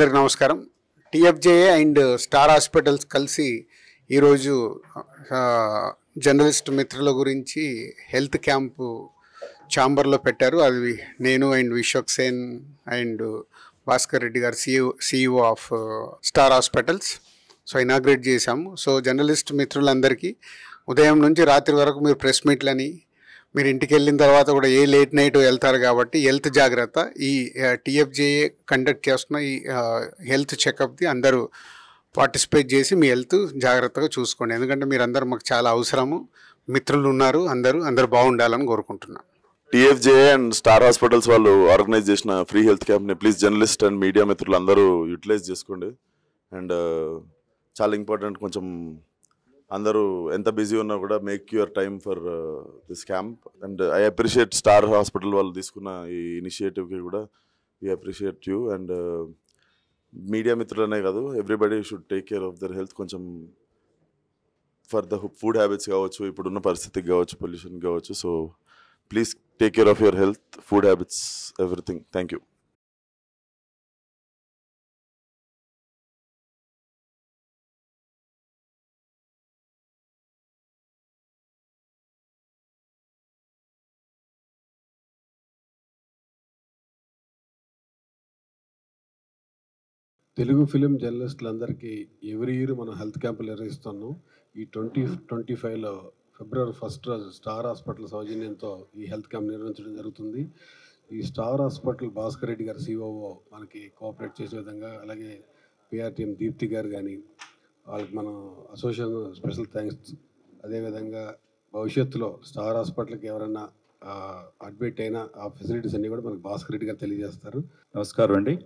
అందరికి నమస్కారం. టీఎఫ్జేఏ and star hospitals కలిసి ఈరోజు జర్నలిస్ట్ మిత్రుల గురించి హెల్త్ క్యాంపు ఛాంబర్లో పెట్టారు. అది నేను అండ్ విశ్వక్ సేన్ అండ్ భాస్కర్ రెడ్డి గారు CEO of star hospitals inaugurate చేశాము. జర్నలిస్ట్ మిత్రులందరికీ ఉదయం నుంచి రాత్రి వరకు మీరు ప్రెస్ మీట్లని, మీరు ఇంటికి వెళ్ళిన తర్వాత కూడా ఏ లేట్ నైట్ వెళ్తారు కాబట్టి హెల్త్ జాగ్రత్త. ఈ టీఎఫ్జేఏ కండక్ట్ చేస్తున్న ఈ హెల్త్ చెకప్ది అందరూ పార్టిసిపేట్ చేసి మీ హెల్త్ జాగ్రత్తగా చూసుకోండి. ఎందుకంటే మీరందరూ మాకు చాలా అవసరము. మిత్రులు ఉన్నారు, అందరూ బాగుండాలని కోరుకుంటున్నాను. టీఎఫ్జేఏ అండ్ స్టార్ హాస్పిటల్స్ వాళ్ళు ఆర్గనైజ్ చేసిన ఫ్రీ హెల్త్ క్యాంప్ని ప్లీజ్ జర్నలిస్ట్ అండ్ మీడియా మిత్రులు అందరూ యూటిలైజ్ చేసుకోండి. అండ్ చాలా ఇంపార్టెంట్, కొంచెం అందరూ ఎంత బిజీ ఉన్నా కూడా make your time for this camp. And I appreciate star hospital వాళ్ళు తీసుకున్న ఈ ఇనిషియేటివ్కి కూడా we appreciate you. And media మిత్రులనే కాదు, everybody should take care of their health. కొంచెం ఫర్ ద ఫుడ్ హ్యాబిట్స్ కావచ్చు, ఇప్పుడున్న పరిస్థితికి కావచ్చు, పొల్యూషన్ కావచ్చు. So please take care of your health, food habits, everything. Thank you. Telugu film జర్నలిస్టులందరికీ ఎవ్రీ ఇయర్ మనం హెల్త్ క్యాంపులు నిర్వహిస్తున్నాం. ఈ 2025లో ఫిబ్రవరి 1 రోజు స్టార్ హాస్పిటల్ సౌజన్యంతో ఈ హెల్త్ క్యాంప్ నిర్వహించడం జరుగుతుంది. ఈ స్టార్ హాస్పిటల్ భాస్కర్ రెడ్డి గారు సిఓఓ మనకి కోఆపరేట్ చేసే విధంగా, అలాగే పిఆర్ టీం దీప్తి గారు కానీ వాళ్ళకి మనం అసోసియేషన్ స్పెషల్ థ్యాంక్స్. అదేవిధంగా భవిష్యత్తులో స్టార్ హాస్పిటల్కి ఎవరైనా అడ్మిట్ అయినా ఆ ఫెసిలిటీస్ అన్నీ కూడా మనకు భాస్కర్ రెడ్డి గారు తెలియజేస్తారు. నమస్కారం అండి.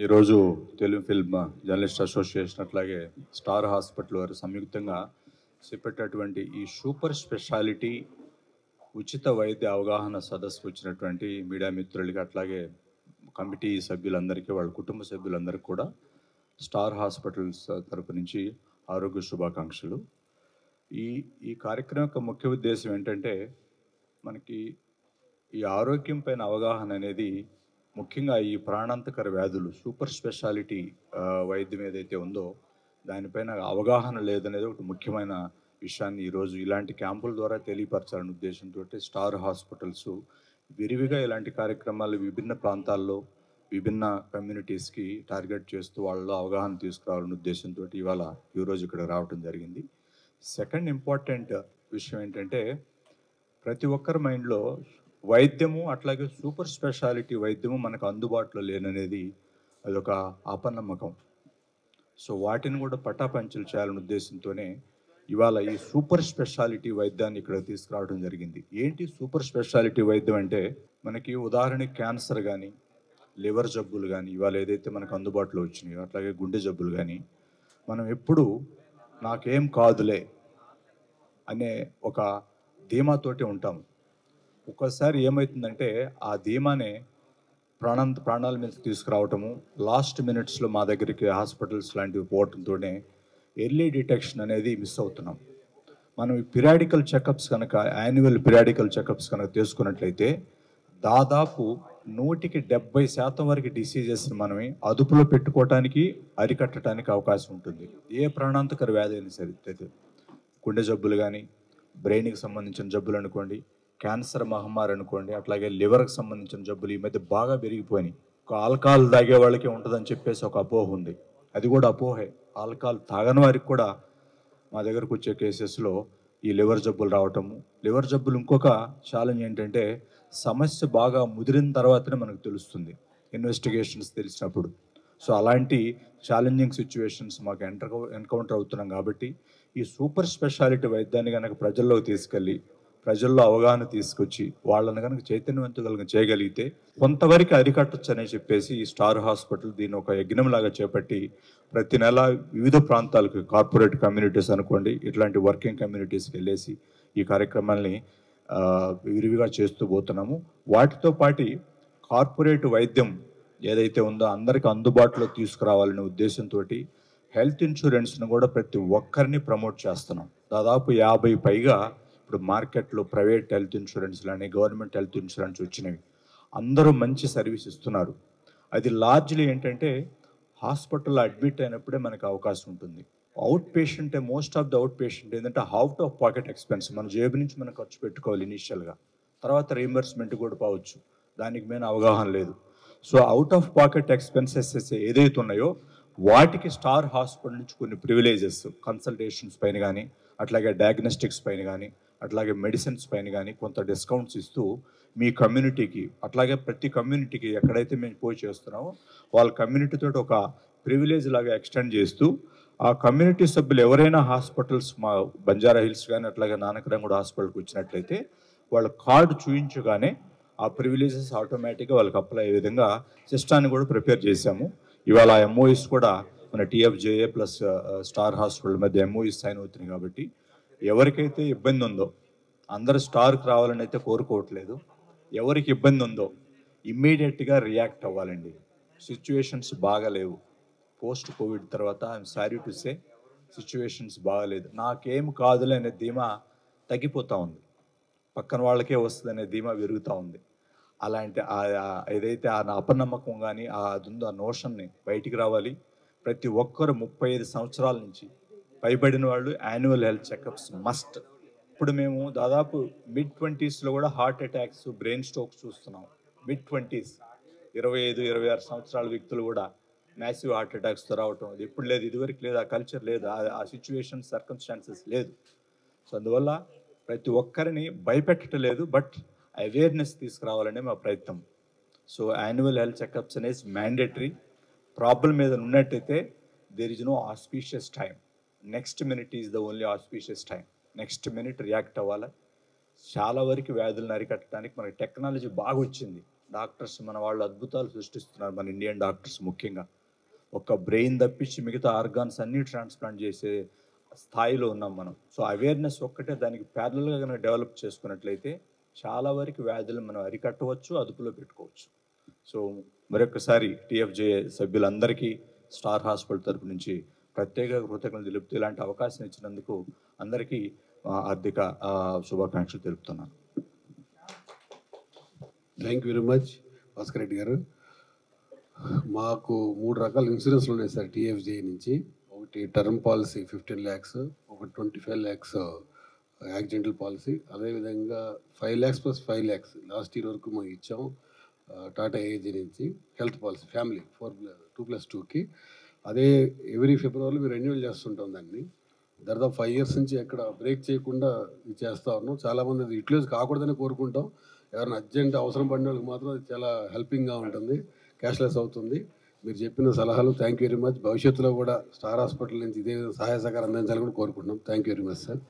ఈరోజు తెలుగు ఫిల్మ్ జర్నలిస్ట్ అసోసియేషన్ అట్లాగే స్టార్ హాస్పిటల్ వారు సంయుక్తంగా చేపట్టేటువంటి ఈ సూపర్ స్పెషాలిటీ ఉచిత వైద్య అవగాహన సదస్సు వచ్చినటువంటి మీడియా మిత్రులకి, అట్లాగే కమిటీ సభ్యులందరికీ, వాళ్ళ కుటుంబ సభ్యులందరికీ కూడా స్టార్ హాస్పిటల్స్ తరపు నుంచి ఆరోగ్య శుభాకాంక్షలు. ఈ కార్యక్రమం యొక్క ముఖ్య ఉద్దేశం ఏంటంటే, మనకి ఈ ఆరోగ్యం పైన అవగాహన అనేది, ముఖ్యంగా ఈ ప్రాణాంతకర వ్యాధులు సూపర్ స్పెషాలిటీ వైద్యం ఏదైతే ఉందో దానిపైన అవగాహన లేదనేది ఒకటి ముఖ్యమైన విషయాన్ని ఈరోజు ఇలాంటి క్యాంపుల ద్వారా తెలియపరచాలనే ఉద్దేశంతో స్టార్ హాస్పిటల్స్ విరివిగా ఇలాంటి కార్యక్రమాలు విభిన్న ప్రాంతాల్లో విభిన్న కమ్యూనిటీస్కి టార్గెట్ చేస్తూ వాళ్ళలో అవగాహన తీసుకురావాలనే ఉద్దేశంతో ఈరోజు ఇక్కడ రావడం జరిగింది. సెకండ్ ఇంపార్టెంట్ విషయం ఏంటంటే, ప్రతి ఒక్కరి మైండ్లో వైద్యము అట్లాగే సూపర్ స్పెషాలిటీ వైద్యము మనకు అందుబాటులో లేననేది అదొక అపనమ్మకం. సో వాటిని కూడా పటాపంచలు చేయాలనే ఉద్దేశంతోనే ఇవాళ ఈ సూపర్ స్పెషాలిటీ వైద్యాన్ని ఇక్కడ తీసుకురావడం జరిగింది. ఏంటి సూపర్ స్పెషాలిటీ వైద్యం అంటే, మనకి ఉదాహరణకి క్యాన్సర్ కానీ, లివర్ జబ్బులు కానీ ఇవాళ ఏదైతే మనకు అందుబాటులో వచ్చినాయో, అట్లాగే గుండె జబ్బులు కానీ, మనం ఎప్పుడు నాకేం కాదులే అనే ఒక ధీమాతోటి ఉంటాము. ఒక్కోసారి ఏమవుతుందంటే ఆ ధీమానే ప్రాణాల మీద తీసుకురావటము, లాస్ట్ మినిట్స్లో మా దగ్గరికి హాస్పిటల్స్ లాంటివి పోవటంతోనే ఎర్లీ డిటెక్షన్ అనేది మిస్ అవుతున్నాం. మనం ఈ పిరియాడికల్ చెకప్స్ కనుక, యాన్యువల్ పిరియాడికల్ చెకప్స్ కనుక తీసుకున్నట్లయితే దాదాపు 170% వరకు డిసీజెస్ని మనం అదుపులో పెట్టుకోవటానికి, అరికట్టడానికి అవకాశం ఉంటుంది. ఏ ప్రాణాంతకర వ్యాధి అయినా సరే, గుండె జబ్బులు కానీ, బ్రెయిన్కి సంబంధించిన జబ్బులు అనుకోండి, క్యాన్సర్ మహమ్మారి అనుకోండి, అట్లాగే లివర్కి సంబంధించిన జబ్బులు ఈ మధ్య బాగా పెరిగిపోయినాయి. ఒక ఆల్కహాల్ తాగే వాళ్ళకి ఉంటుందని చెప్పేసి ఒక అపోహ ఉంది. అది కూడా అపోహే. ఆల్కహాల్ తాగని వారికి కూడా మా దగ్గరకు వచ్చే కేసెస్లో ఈ లివర్ జబ్బులు రావటము. లివర్ జబ్బులు ఇంకొక ఛాలెంజ్ ఏంటంటే, సమస్య బాగా ముదిరిన తర్వాతనే మనకు తెలుస్తుంది, ఇన్వెస్టిగేషన్స్ తెలిసినప్పుడు. సో అలాంటి ఛాలెంజింగ్ సిచ్యువేషన్స్ మాకు ఎన్కౌంటర్ అవుతున్నాం. కాబట్టి ఈ సూపర్ స్పెషాలిటీ వైద్యాన్ని కనుక ప్రజల్లోకి తీసుకెళ్ళి, ప్రజల్లో అవగాహన తీసుకొచ్చి వాళ్ళని కనుక చైతన్యవంతులుగా చేయగలిగితే కొంతవరకు అరికట్టచ్చు అని చెప్పేసి ఈ స్టార్ హాస్పిటల్ దీన్ని ఒక యజ్ఞంలాగా చేపట్టి ప్రతి నెల వివిధ ప్రాంతాలకు, కార్పొరేట్ కమ్యూనిటీస్ అనుకోండి, ఇట్లాంటి వర్కింగ్ కమ్యూనిటీస్కి వెళ్ళేసి ఈ కార్యక్రమాల్ని విరివిగా చేస్తూ పోతున్నాము. వాటితో పాటు కార్పొరేట్ వైద్యం ఏదైతే ఉందో అందరికీ అందుబాటులో తీసుకురావాలనే ఉద్దేశంతో హెల్త్ ఇన్సూరెన్స్ను కూడా ప్రతి ఒక్కరిని ప్రమోట్ చేస్తున్నాం. దాదాపు 50 పైగా ఇప్పుడు మార్కెట్లో ప్రైవేట్ హెల్త్ ఇన్సూరెన్స్లు అని, గవర్నమెంట్ హెల్త్ ఇన్సూరెన్స్ వచ్చినవి. అందరూ మంచి సర్వీస్ ఇస్తున్నారు. అది లార్జ్లీ ఏంటంటే హాస్పిటల్లో అడ్మిట్ అయినప్పుడే మనకు అవకాశం ఉంటుంది. Out patient, most of the out patient ఏంటంటే అవుట్ ఆఫ్ పాకెట్ ఎక్స్పెన్స్, మన జేబు నుంచి మనం ఖర్చు పెట్టుకోవాలి ఇనీషియల్గా, తర్వాత రీఎంబర్స్మెంట్ కూడా పోవచ్చు, దానికి మీద అవగాహన లేదు. So out of pocket expenses ఏదైతే ఉన్నాయో వాటికి స్టార్ హాస్పిటల్ నుంచి కొన్ని ప్రివిలేజెస్, కన్సల్టేషన్స్ పైన కానీ, అట్లాగే డయాగ్నోస్టిక్స్ పైన కానీ, అట్లాగే మెడిసిన్స్ పైన కానీ కొంత డిస్కౌంట్స్ ఇస్తూ మీ కమ్యూనిటీకి, అట్లాగే ప్రతి కమ్యూనిటీకి ఎక్కడైతే మేము పోయి చేస్తున్నామో వాళ్ళ కమ్యూనిటీతో ఒక ప్రివిలేజ్ లాగా ఎక్స్టెండ్ చేస్తూ, ఆ కమ్యూనిటీ సభ్యులు ఎవరైనా హాస్పిటల్స్ మా బంజారా హిల్స్ కానీ అట్లాగే నానకరంగూడ హాస్పిటల్కి వచ్చినట్లయితే వాళ్ళ కార్డు చూపించగానే ఆ ప్రివిలేజెస్ ఆటోమేటిక్గా వాళ్ళకి అప్లై అయ్యే విధంగా సిస్టాన్ని కూడా ప్రిపేర్ చేశాము. ఇవాళ ఎంఓఈస్ కూడా మన టీఎఫ్జేఏ ప్లస్ స్టార్ హాస్పిటల్ మధ్య ఎంఓఈస్ సైన్ అవుతున్నాయి. కాబట్టి ఎవరికైతే ఇబ్బంది ఉందో, అందరూ స్టార్కి రావాలని అయితే కోరుకోవట్లేదు, ఎవరికి ఇబ్బంది ఉందో ఇమ్మీడియట్గా రియాక్ట్ అవ్వాలండి. సిచ్యువేషన్స్ బాగాలేవు, పోస్ట్ కోవిడ్ తర్వాత I'm sorry to say situations బాగాలేదు. నాకేం కాదులే అనే ధీమా తగ్గిపోతూ ఉంది, పక్కన వాళ్ళకే వస్తుంది అనే ధీమా పెరుగుతూ ఉంది. అలాంటి ఏదైతే ఆ అపనమ్మకం కానీ అది ఉందో ఆ నోషన్ని బయటికి రావాలి. ప్రతి ఒక్కరు 35 సంవత్సరాల నుంచి పైబడిన వాళ్ళు యాన్యువల్ హెల్త్ చెకప్స్ మస్ట్. ఇప్పుడు మేము దాదాపు మిడ్-20s కూడా హార్ట్ అటాక్స్, బ్రెయిన్ స్ట్రోక్స్ చూస్తున్నాం. మిడ్-20s 25-26 సంవత్సరాల వ్యక్తులు కూడా మ్యాసివ్ హార్ట్ అటాక్స్తో రావటం, అది ఎప్పుడు లేదు, ఇదివరకు లేదు, ఆ కల్చర్ లేదు, ఆ సిచ్యువేషన్ సర్కమ్స్టాన్సెస్ లేదు. సో అందువల్ల ప్రతి ఒక్కరిని భయపెట్టడం లేదు, బట్ అవేర్నెస్ తీసుకురావాలనే మా ప్రయత్నం. సో యాన్యువల్ హెల్త్ చెకప్స్ అనేది మ్యాండేటరీ. ప్రాబ్లం మీద ఉన్నట్టయితే there is no auspicious time, next minute is the only auspicious time. Next minute react అవ్వాలి. చాలా వరకు వ్యాధులను అరికట్టడానికి మనకి టెక్నాలజీ బాగా వచ్చింది. డాక్టర్స్ మన వాళ్ళు అద్భుతాలు సృష్టిస్తున్నారు, మన ఇండియన్ డాక్టర్స్ ముఖ్యంగా. ఒక బ్రెయిన్ తప్పించి మిగతా ఆర్గాన్స్ అన్నీ ట్రాన్స్ప్లాంట్ చేసే స్థాయిలో ఉన్నాం మనం. సో అవేర్నెస్ ఒక్కటే దానికి ప్యారలల్గా కనుక డెవలప్ చేసుకున్నట్లయితే చాలా వరకు వ్యాధులు మనం అరికట్టవచ్చు, అదుపులో పెట్టుకోవచ్చు. సో మరొకసారి టీఎఫ్జే సభ్యులందరికీ స్టార్ హాస్పిటల్ తరపు నుంచి ప్రత్యేక కృతజ్ఞతలు తెలుపుతూ ఇలాంటి అవకాశం ఇచ్చినందుకు అందరికీ ఆర్థిక శుభాకాంక్షలు తెలుపుతున్నాను. Thank you very much Bhaskar Reddy గారు. మాకు 3 రకాల ఇన్సూరెన్స్లు ఉన్నాయి సార్ టీఎఫ్జే నుంచి. ఒకటి టర్మ్ పాలసీ 15 lakhs, ఒకటి 25 lakhs యాక్సిడెంటల్ పాలసీ, అదేవిధంగా 5 lakhs + 5 lakhs లాస్ట్ ఇయర్ వరకు మేము ఇచ్చాం టాటా ఏజీ నుంచి హెల్త్ పాలసీ ఫ్యామిలీ 2+2కి. అదే ఎవ్రీ ఫిబ్రవరిలో మేము రెన్యూవల్ చేస్తుంటాం దాన్ని. దాదాపు 5 years నుంచి ఎక్కడ బ్రేక్ చేయకుండా ఇది చేస్తూ ఉన్నాం. చాలామంది అది యూటిలైజ్ కాకూడదని కోరుకుంటాం. ఎవరైనా అర్జెంట్ అవసరం పడిన వాళ్ళకి మాత్రం అది చాలా హెల్పింగ్గా ఉంటుంది, క్యాష్లెస్ అవుతుంది. మీరు చెప్పిన సలహాలు థ్యాంక్ యూ వెరీ మచ్. భవిష్యత్తులో కూడా స్టార్ హాస్పిటల్ నుంచి ఇదే సహాయ సహకారం అందించాలని కూడా కోరుకుంటున్నాం. Thank you very much sir.